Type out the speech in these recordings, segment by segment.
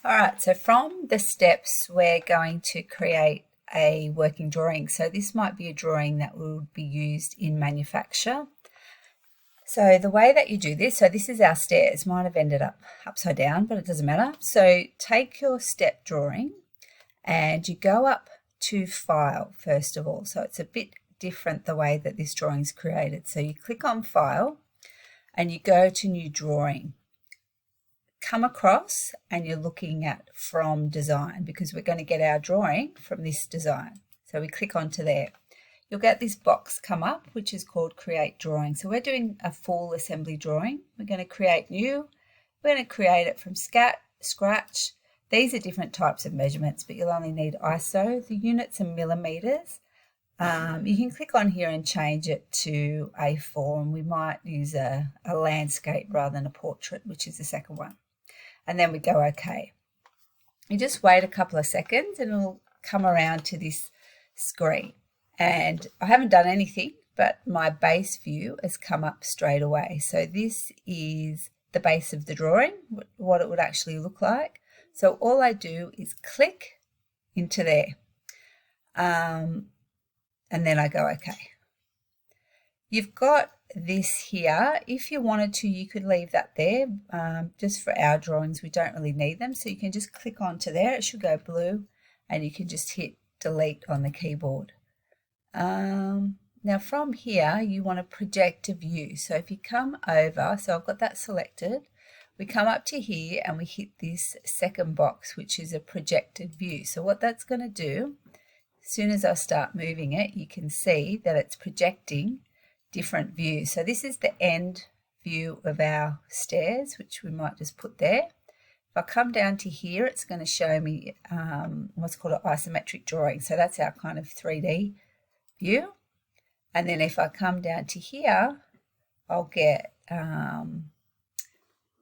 All right, so from the steps, we're going to create a working drawing. So this might be a drawing that would be used in manufacture. So the way that you do this, so this is our stairs. Mine have ended up upside down, but it doesn't matter. So take your step drawing and you go up to File first of all. So it's a bit different the way that this drawing is created. So you click on File and you go to New Drawing. Come across and you're looking at From Design because we're going to get our drawing from this design. So we click onto there. You'll get this box come up which is called Create Drawing. So we're doing a full assembly drawing. We're going to create new. We're going to create it from scratch. These are different types of measurements, but you'll only need ISO. The units are millimeters. You can click on here and change it to A4, and we might use a landscape rather than a portrait, which is the second one. And then we go OK. You just wait a couple of seconds and it'll come around to this screen. And I haven't done anything, but my base view has come up straight away. So this is the base of the drawing, what it would actually look like. So all I do is click into there. And then I go OK. You've got this here. If you wanted to, you could leave that there. Just for our drawings, we don't really need them. So you can just click onto there. It should go blue and you can just hit delete on the keyboard. Now from here, you want to project a view. So if you come over, so I've got that selected, we come up to here and we hit this second box, which is a projected view. So what that's going to do, as soon as I start moving it, you can see that it's projecting different views. So this is the end view of our stairs, which we might just put there. If I come down to here, it's going to show me what's called an isometric drawing. So that's our kind of 3D view. And then if I come down to here, I'll get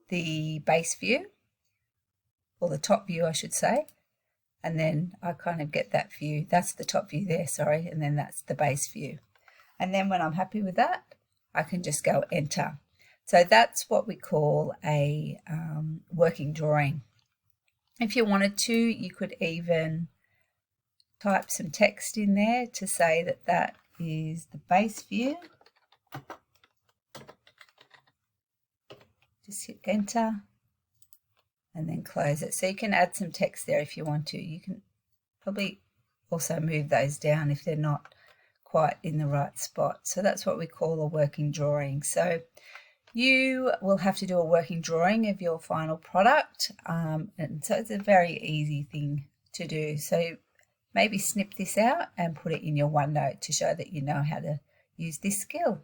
the base view, or the top view, I should say. And then I kind of get that view. That's the top view there, sorry. And then that's the base view. And then when I'm happy with that, I can just go enter. So that's what we call a working drawing. If you wanted to, you could even type some text in there to say that that is the base view. Just hit enter and then close it. So you can add some text there if you want to. You can probably also move those down if they're not quite in the right spot. So that's what we call a working drawing. So you will have to do a working drawing of your final product, and so it's a very easy thing to do. So maybe snip this out and put it in your OneNote to show that you know how to use this skill.